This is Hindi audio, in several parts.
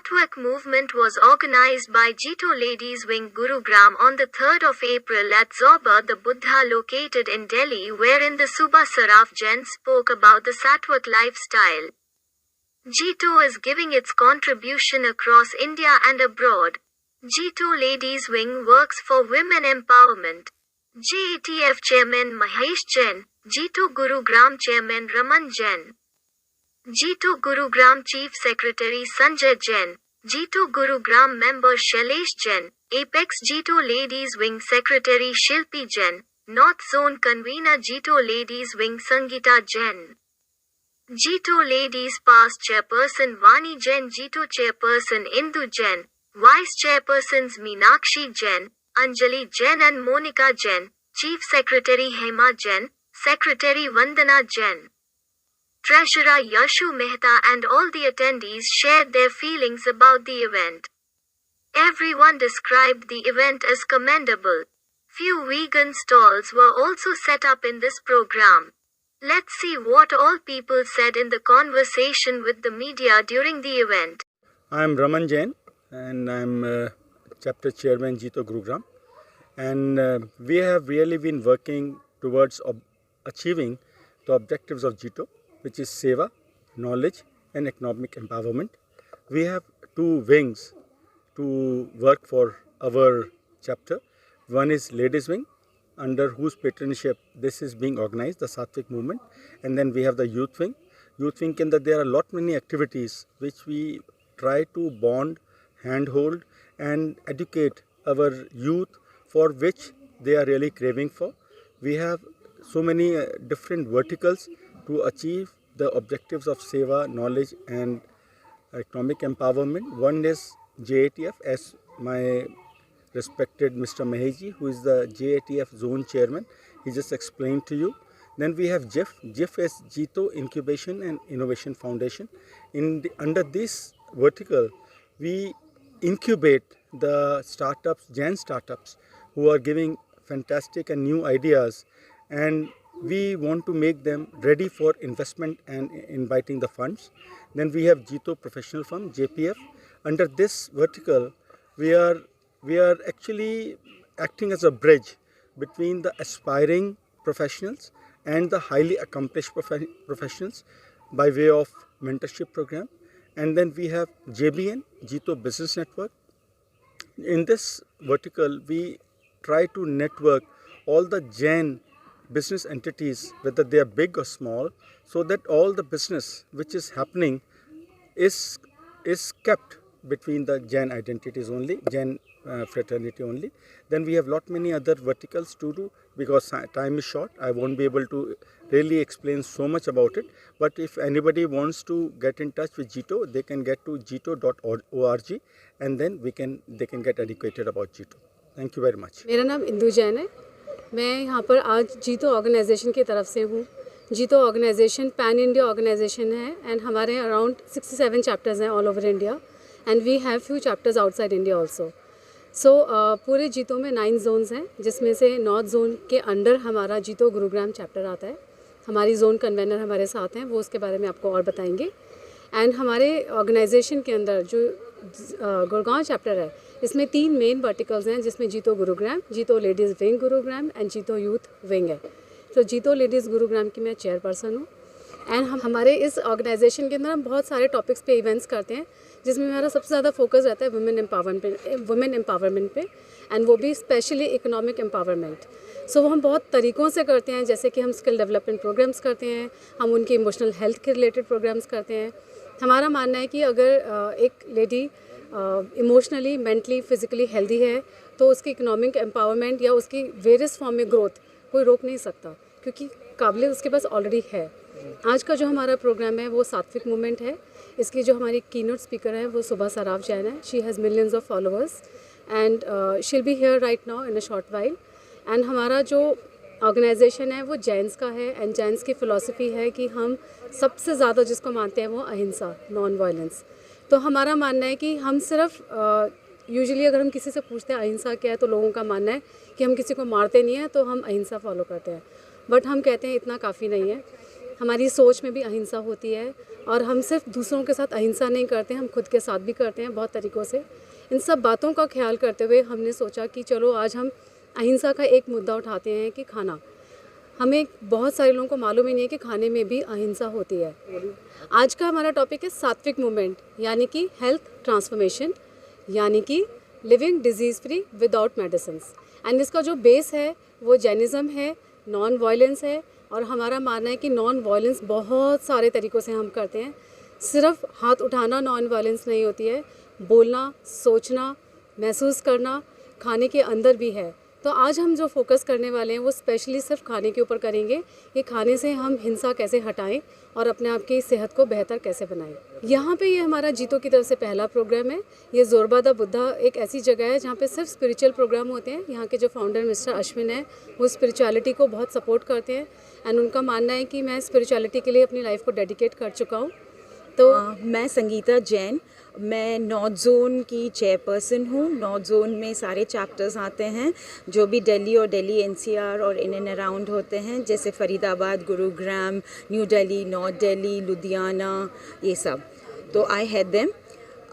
Sattvic movement was organized by Jito Ladies Wing Gurugram on the 3rd of April at Zoba the Buddha located in Delhi, wherein the Subha Saraf Jain spoke about the Sattvic lifestyle. Jito is giving its contribution across India and abroad. Jito Ladies Wing works for women empowerment. JATF Chairman Mahesh Jain, Jito Gurugram Chairman Raman Jain, Jito Gurugram Chief Secretary Sanjay Jain, Jito Gurugram Member Shailesh Jain, Apex Jito Ladies Wing Secretary Shilpi Jain, North Zone Convener Jito Ladies Wing Sangeeta Jain, Jito Ladies Past Chairperson Vani Jain, Jito Chairperson Indu Jain, Vice Chairpersons Meenakshi Jain, Anjali Jain and Monica Jain, Chief Secretary Hema Jain, Secretary Vandana Jain, Treasurer Yashu Mehta and all the attendees shared their feelings about the event. Everyone described the event as commendable. Few vegan stalls were also set up in this program. Let's see what all people said in the conversation with the media during the event. I am Raman Jain and I am Chapter Chairman Jito Gurugram, and we have really been working towards achieving the objectives of Jito, which is Seva, knowledge and economic empowerment. We have two wings to work for our chapter. One is Ladies Wing, under whose patronship this is being organized, the Sattvic movement, and then we have the Youth Wing. Youth Wing in that there are a lot many activities which we try to bond, handhold and educate our youth, for which they are really craving for. We have so many different verticals to achieve the objectives of Seva, knowledge and economic empowerment. One is JATF, as my respected Mr. Maheji, who is the JATF Zone Chairman, he just explained to you. Then we have JIF. JIF is Jito Incubation and Innovation Foundation. Under this vertical, we incubate the startups, Jain startups, who are giving fantastic and new ideas, and we want to make them ready for investment and inviting the funds. Then we have Jito Professional Firm, JPF. Under this vertical, we are actually acting as a bridge between the aspiring professionals and the highly accomplished professionals by way of mentorship program. And then we have JBN, Jito Business Network. In this vertical, we try to network all the Jain business entities, whether they are big or small, so that all the business which is happening is kept between the Jain identities only, Jain fraternity only. Then we have lot many other verticals to do. Because time is short, I won't be able to really explain so much about it. But if anybody wants to get in touch with Jito, they can get to jito.org and then they can get educated about Jito. Thank you very much. मेरा नाम इंदु जैन है। मैं यहाँ पर आज जीतो ऑर्गेनाइजेशन की तरफ से हूँ। JITO organisation pan India organisation है एंड हमारे अराउंड 67 चैप्टर्स हैं all over India and we have few chapters outside India also. So पूरे जीतो में 9 जोन्स हैं, जिसमें से नॉर्थ जोन के अंडर हमारा जीतो गुरुग्राम चैप्टर आता है। हमारी जोन कन्वेनर हमारे साथ हैं, वो उसके बारे में आपको और बताएंगे। एंड हमारे ऑर्गेनाइजेशन के अंदर जो गुड़गांव चैप्टर है, इसमें 3 मेन वर्टिकल्स हैं, जिसमें जीतो गुरुग्राम, जीतो लेडीज़ विंग गुरुग्राम एंड जीतो यूथ विंग है। तो जीतो लेडीज़ गुरुग्राम की मैं चेयरपर्सन हूँ एंड हमारे इस ऑर्गेनाइजेशन के अंदर हम बहुत सारे टॉपिक्स पे इवेंट्स करते हैं, जिसमें हमारा सबसे ज़्यादा फोकस रहता है वुमेन एम्पावरमेंट पे एंड वो भी स्पेशली इकोनॉमिक एम्पावरमेंट। सो वो हम बहुत तरीक़ों से करते हैं, जैसे कि हम स्किल डेवलपमेंट प्रोग्राम्स करते हैं, हम उनके इमोशनल हेल्थ के रिलेटेड प्रोग्राम्स करते हैं। हमारा मानना है कि अगर एक lady emotionally, mentally, physically healthy है तो उसकी इकोनॉमिक एम्पावरमेंट या उसकी वेरियस फॉर्म में ग्रोथ कोई रोक नहीं सकता, क्योंकि काबिलियत उसके पास ऑलरेडी है। आज का जो हमारा प्रोग्राम है वो सात्विक मूवमेंट है। इसकी जो हमारी कीनोट स्पीकर है वो सुबह सराफ जैन है। She has millions of followers and she'll be here right now in a short while. And हमारा जो ऑर्गेनाइजेशन है वो जैन्स का है एंड जैन्स की फ़िलॉसफी है कि हम सबसे ज़्यादा जिसको मानते हैं वो अहिंसा, नॉन वायलेंस। तो हमारा मानना है कि हम सिर्फ यूजुअली अगर हम किसी से पूछते हैं अहिंसा क्या है, तो लोगों का मानना है कि हम किसी को मारते नहीं हैं, तो हम अहिंसा फॉलो करते हैं। बट हम कहते हैं इतना काफ़ी नहीं है। हमारी सोच में भी अहिंसा होती है और हम सिर्फ दूसरों के साथ अहिंसा नहीं करते, हम खुद के साथ भी करते हैं बहुत तरीक़ों से। इन सब बातों का ख्याल करते हुए हमने सोचा कि चलो आज हम अहिंसा का एक मुद्दा उठाते हैं कि खाना। हमें बहुत सारे लोगों को मालूम ही नहीं है कि खाने में भी अहिंसा होती है। आज का हमारा टॉपिक है सात्विक मूवमेंट, यानी कि हेल्थ ट्रांसफॉर्मेशन, यानी कि living disease free without medicines. And इसका जो बेस है वो जैनिज़्म है, नॉन वायलेंस है। और हमारा मानना है कि नॉन वायलेंस बहुत सारे तरीक़ों से हम करते हैं। सिर्फ हाथ उठाना नॉन वायलेंस नहीं होती है, बोलना, सोचना, महसूस करना खाने के अंदर भी है। तो आज हम जो फोकस करने वाले हैं वो स्पेशली सिर्फ खाने के ऊपर करेंगे कि खाने से हम हिंसा कैसे हटाएं और अपने आप की सेहत को बेहतर कैसे बनाएं। यहाँ पे ये हमारा जीतो की तरफ से पहला प्रोग्राम है। ये जोरबा द बुद्धा एक ऐसी जगह है जहाँ पे सिर्फ स्पिरिचुअल प्रोग्राम होते हैं। यहाँ के जो फाउंडर मिस्टर अश्विन है वो स्पिरिचुअलिटी को बहुत सपोर्ट करते हैं एंड उनका मानना है कि मैं स्पिरिचुअलिटी के लिए अपनी लाइफ को डेडिकेट कर चुका हूँ। तो मैं संगीता जैन, मैं नॉर्थ जोन की चेयरपर्सन हूँ। नॉर्थ जोन में सारे चैप्टर्स आते हैं जो भी दिल्ली और दिल्ली एनसीआर और इन एंड अराउंड होते हैं, जैसे फरीदाबाद, गुरुग्राम, न्यू दिल्ली, नॉर्थ दिल्ली, लुधियाना, ये सब। तो आई हेड देम।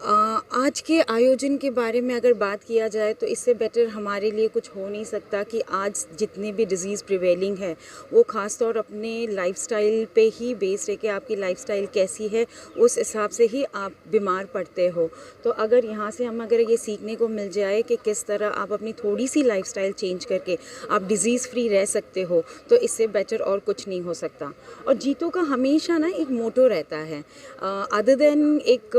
आज के आयोजन के बारे में अगर बात किया जाए तो इससे बेटर हमारे लिए कुछ हो नहीं सकता कि आज जितने भी डिज़ीज़ प्रिवेलिंग है वो ख़ास तौर अपने लाइफस्टाइल पे ही बेस्ड है कि आपकी लाइफस्टाइल कैसी है, उस हिसाब से ही आप बीमार पड़ते हो। तो अगर यहाँ से हम अगर ये सीखने को मिल जाए कि किस तरह आप अपनी थोड़ी सी लाइफस्टाइल चेंज करके आप डिज़ीज़ फ्री रह सकते हो, तो इससे बेटर और कुछ नहीं हो सकता। और जीतो का हमेशा ना एक मोटो रहता है, अदर देन एक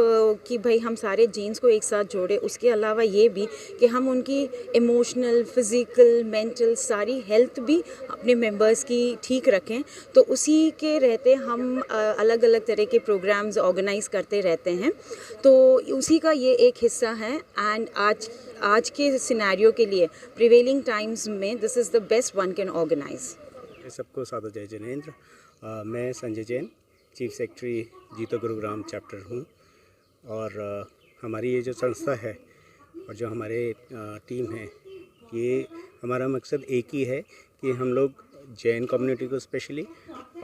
कि भाई हम सारे जीन्स को एक साथ जोड़े, उसके अलावा ये भी कि हम उनकी इमोशनल, फिज़िकल, मेंटल सारी हेल्थ भी अपने मेंबर्स की ठीक रखें। तो उसी के रहते हम अलग अलग तरह के प्रोग्राम्स ऑर्गेनाइज करते रहते हैं। तो उसी का ये एक हिस्सा है। एंड आज के सिनेरियो के लिए प्रिवेलिंग टाइम्स में this is the best one can organise. सबको सादर जय जिनेंद्र। मैं संजय जैन, चीफ सेक्रेटरी जीतो गुरुग्राम चैप्टर हूँ। और हमारी ये जो संस्था है और जो हमारे टीम है, ये हमारा मकसद एक ही है कि हम लोग जैन कम्युनिटी को स्पेशली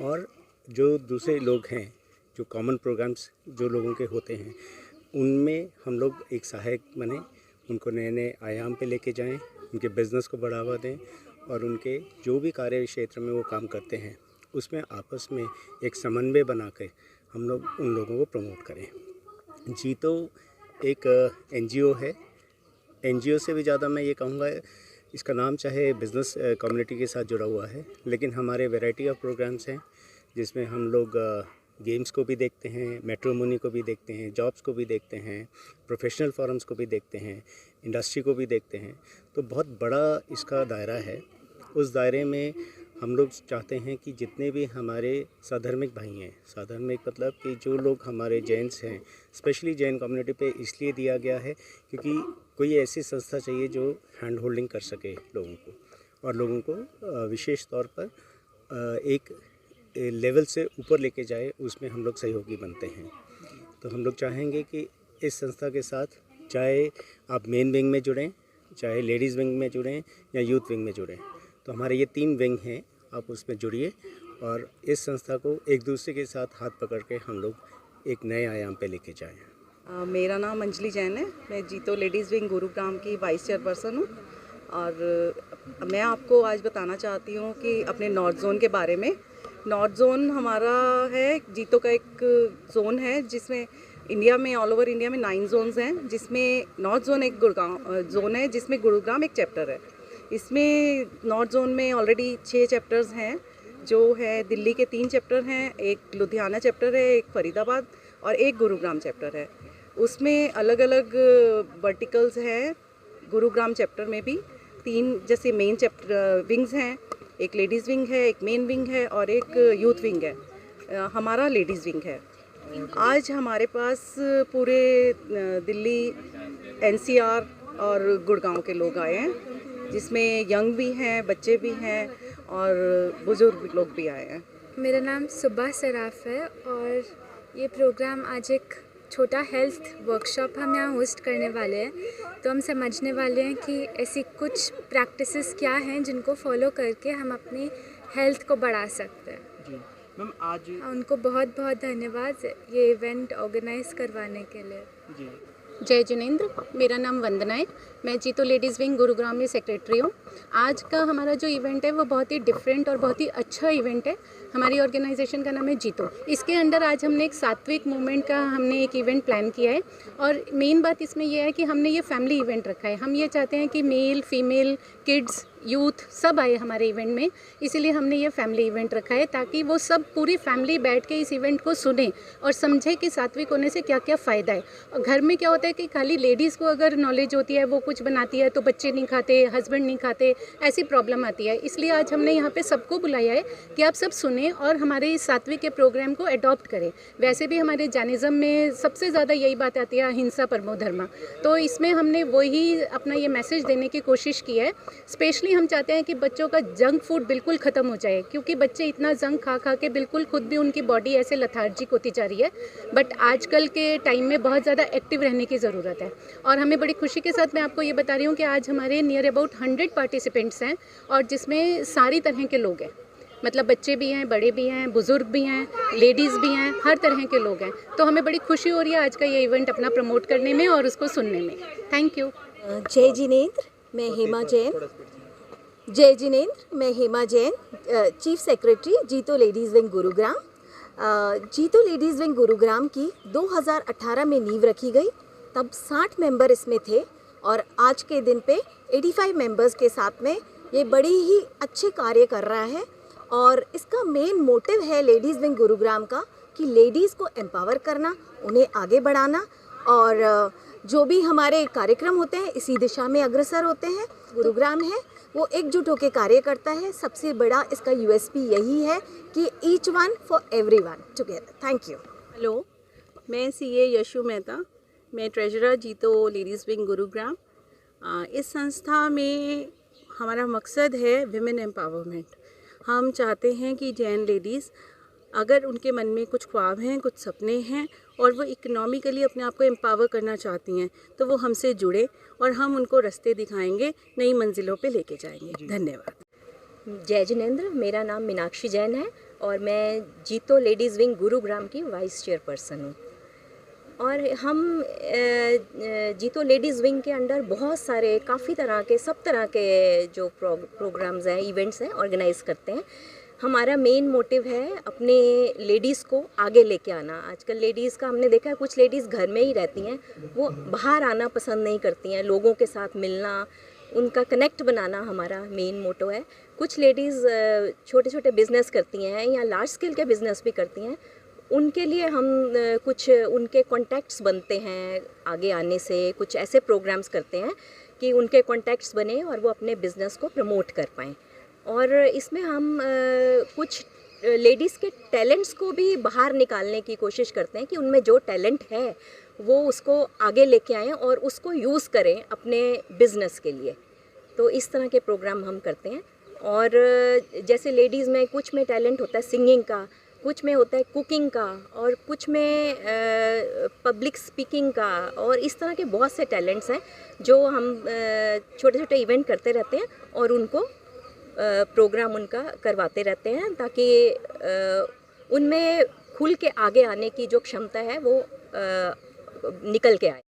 और जो दूसरे लोग हैं, जो कॉमन प्रोग्राम्स जो लोगों के होते हैं, उनमें हम लोग एक सहायक बने, उनको नए नए आयाम पे लेके जाएं, उनके बिज़नेस को बढ़ावा दें और उनके जो भी कार्य क्षेत्र में वो काम करते हैं उसमें आपस में एक समन्वय बना के हम लोग उन लोगों को प्रमोट करें। जीतो एक एनजीओ है। एनजीओ से भी ज़्यादा मैं ये कहूँगा, इसका नाम चाहे बिज़नेस कम्युनिटी के साथ जुड़ा हुआ है, लेकिन हमारे वैरायटी ऑफ प्रोग्राम्स हैं जिसमें हम लोग गेम्स को भी देखते हैं, मैट्रिमोनी को भी देखते हैं, जॉब्स को भी देखते हैं, प्रोफेशनल फोरम्स को भी देखते हैं, इंडस्ट्री को भी देखते हैं। तो बहुत बड़ा इसका दायरा है। उस दायरे में हम लोग चाहते हैं कि जितने भी हमारे साधर्मिक भाई हैं, साधर्मिक मतलब कि जो लोग हमारे जैन्स हैं, स्पेशली जैन कम्युनिटी पे इसलिए दिया गया है क्योंकि कोई ऐसी संस्था चाहिए जो हैंड होल्डिंग कर सके लोगों को और लोगों को विशेष तौर पर एक लेवल से ऊपर लेके जाए, उसमें हम लोग सहयोगी बनते हैं। तो हम लोग चाहेंगे कि इस संस्था के साथ चाहे आप मेन विंग में जुड़ें, चाहे लेडीज़ विंग में जुड़ें या यूथ विंग में जुड़ें, तो हमारे ये 3 विंग हैं, आप उसमें जुड़िए और इस संस्था को एक दूसरे के साथ हाथ पकड़ के हम लोग एक नए आयाम पे लेके जाएं। मेरा नाम अंजलि जैन है, मैं जीतो लेडीज़ विंग गुरुग्राम की वाइस चेयरपर्सन हूँ। और मैं आपको आज बताना चाहती हूँ कि अपने नॉर्थ जोन के बारे में। नॉर्थ जोन हमारा है, जीतो का एक जोन है जिसमें इंडिया में, ऑल ओवर इंडिया में 9 जोन्स हैं, जिसमें नॉर्थ जोन एक गुड़गांव जोन है, जिसमें गुरुग्राम एक चैप्टर है। इसमें नॉर्थ जोन में ऑलरेडी 6 चैप्टर्स हैं, जो है दिल्ली के 3 चैप्टर हैं, एक लुधियाना चैप्टर है, एक फरीदाबाद और एक गुरुग्राम चैप्टर है। उसमें अलग अलग वर्टिकल्स हैं। गुरुग्राम चैप्टर में भी 3 जैसे मेन चैप्टर विंग्स हैं, एक लेडीज़ विंग है, एक मेन विंग है और एक यूथ विंग है। हमारा लेडीज़ विंग है। आज हमारे पास पूरे दिल्ली, एनसीआर और गुड़गांव के लोग आए हैं, जिसमें यंग भी हैं, बच्चे भी हैं और बुजुर्ग लोग भी आए हैं। मेरा नाम सुबह सराफ है और ये प्रोग्राम आज एक छोटा हेल्थ वर्कशॉप हम यहाँ होस्ट करने वाले हैं। तो हम समझने वाले हैं कि ऐसी कुछ प्रैक्टिसेस क्या हैं जिनको फॉलो करके हम अपनी हेल्थ को बढ़ा सकते हैं। जी, मैम आज उनको बहुत बहुत धन्यवाद ये इवेंट ऑर्गेनाइज करवाने के लिए। जी जय जिनेंद्र, मेरा नाम वंदना है। मैं जीतो लेडीज़ विंग गुरुग्राम में सेक्रेटरी हूँ। आज का हमारा जो इवेंट है वो बहुत ही डिफरेंट और बहुत ही अच्छा इवेंट है। हमारी ऑर्गेनाइजेशन का नाम है जीतो। इसके अंडर आज हमने एक सात्विक मूवमेंट का हमने एक इवेंट प्लान किया है और मेन बात इसमें यह है कि हमने ये फैमिली इवेंट रखा है। हम ये चाहते हैं कि मेल फीमेल किड्स यूथ सब आए हमारे इवेंट में, इसीलिए हमने ये फैमिली इवेंट रखा है ताकि वो सब पूरी फैमिली बैठ के इस इवेंट को सुने और समझे कि सात्विक होने से क्या क्या फ़ायदा है। और घर में क्या होता है कि खाली लेडीज़ को अगर नॉलेज होती है, वो कुछ बनाती है तो बच्चे नहीं खाते, हस्बैंड नहीं खाते, ऐसी प्रॉब्लम आती है। इसलिए आज हमने यहाँ पे सबको बुलाया है कि आप सब सुने और हमारे इस सात्विक के प्रोग्राम को अडॉप्ट करें। वैसे भी हमारे जैनिज़्म में सबसे ज़्यादा यही बात आती है, अहिंसा परमो धर्मा। तो इसमें हमने वही अपना ये मैसेज देने की कोशिश की है। स्पेशली हम चाहते हैं कि बच्चों का जंक फूड बिल्कुल ख़त्म हो जाए, क्योंकि बच्चे इतना जंक खा खा के बिल्कुल खुद भी उनकी बॉडी ऐसे लथार्जिक होती जा रही है। बट आजकल के टाइम में बहुत ज़्यादा एक्टिव रहने की ज़रूरत है और हमें बड़ी खुशी के साथ मैं आपको ये बता रही हूँ कि आज हमारे नियर अबाउट 100 पार्टिसिपेंट्स हैं और जिसमें सारी तरह के लोग हैं, मतलब बच्चे भी हैं, बड़े भी हैं, बुज़ुर्ग भी हैं, लेडीज़ भी हैं, हर तरह के लोग हैं। तो हमें बड़ी खुशी हो रही है आज का ये इवेंट अपना प्रमोट करने में और उसको सुनने में। Thank you. जय जिनेंद्र, मैं हेमा जैन। जय जिनेंद्र, मैं हेमा जैन, चीफ सेक्रेटरी जीतो लेडीज़ विंग गुरुग्राम। जीतो लेडीज़ विंग गुरुग्राम की 2018 में नींव रखी गई, तब 60 मेंबर इसमें थे और आज के दिन पे 85 मेंबर्स के साथ में ये बड़ी ही अच्छे कार्य कर रहा है। और इसका मेन मोटिव है लेडीज़ विंग गुरुग्राम का कि लेडीज़ को एम्पावर करना, उन्हें आगे बढ़ाना और जो भी हमारे कार्यक्रम होते हैं इसी दिशा में अग्रसर होते हैं। गुरुग्राम है वो एकजुट होकर कार्य करता है। सबसे बड़ा इसका यूएसपी यही है कि each one for everyone together. Thank you. Hello, मैं सीए यशु मेहता, मैं ट्रेजरर जीतो लेडीज़ विंग गुरुग्राम। इस संस्था में हमारा मकसद है विमेन एम्पावरमेंट। हम चाहते हैं कि जैन लेडीज़ अगर उनके मन में कुछ ख्वाब हैं, कुछ सपने हैं और वो इकोनॉमिकली अपने आप को एम्पावर करना चाहती हैं तो वो हमसे जुड़े और हम उनको रास्ते दिखाएंगे, नई मंजिलों पे लेके जाएंगे। धन्यवाद। जय जिनेंद्र, मेरा नाम मीनाक्षी जैन है और मैं जीतो लेडीज़ विंग गुरुग्राम की वाइस चेयरपर्सन हूँ। और हम जीतो लेडीज़ विंग के अंडर बहुत सारे काफ़ी तरह के सब तरह के जो प्रोग्राम्स हैं, इवेंट्स हैं, ऑर्गेनाइज़ करते हैं। हमारा मेन मोटिव है अपने लेडीज़ को आगे लेके आना। आजकल लेडीज़ का हमने देखा है, कुछ लेडीज़ घर में ही रहती हैं, वो बाहर आना पसंद नहीं करती हैं। लोगों के साथ मिलना, उनका कनेक्ट बनाना हमारा मेन मोटो है। कुछ लेडीज़ छोटे छोटे बिज़नेस करती हैं या लार्ज स्केल के बिज़नेस भी करती हैं। उनके लिए हम कुछ उनके कॉन्टैक्ट्स बनते हैं आगे आने से, कुछ ऐसे प्रोग्राम्स करते हैं कि उनके कॉन्टैक्ट्स बने और वो अपने बिज़नेस को प्रमोट कर पाएँ। और इसमें हम कुछ लेडीज़ के टैलेंट्स को भी बाहर निकालने की कोशिश करते हैं कि उनमें जो टैलेंट है वो उसको आगे लेके आएँ और उसको यूज़ करें अपने बिज़नेस के लिए। तो इस तरह के प्रोग्राम हम करते हैं। और जैसे लेडीज़ में कुछ में टैलेंट होता है सिंगिंग का, कुछ में होता है कुकिंग का और कुछ में पब्लिक स्पीकिंग का, और इस तरह के बहुत से टैलेंट्स हैं जो हम छोटे छोटे इवेंट करते रहते हैं और उनको प्रोग्राम उनका करवाते रहते हैं ताकि उनमें खुल के आगे आने की जो क्षमता है वो निकल के आए।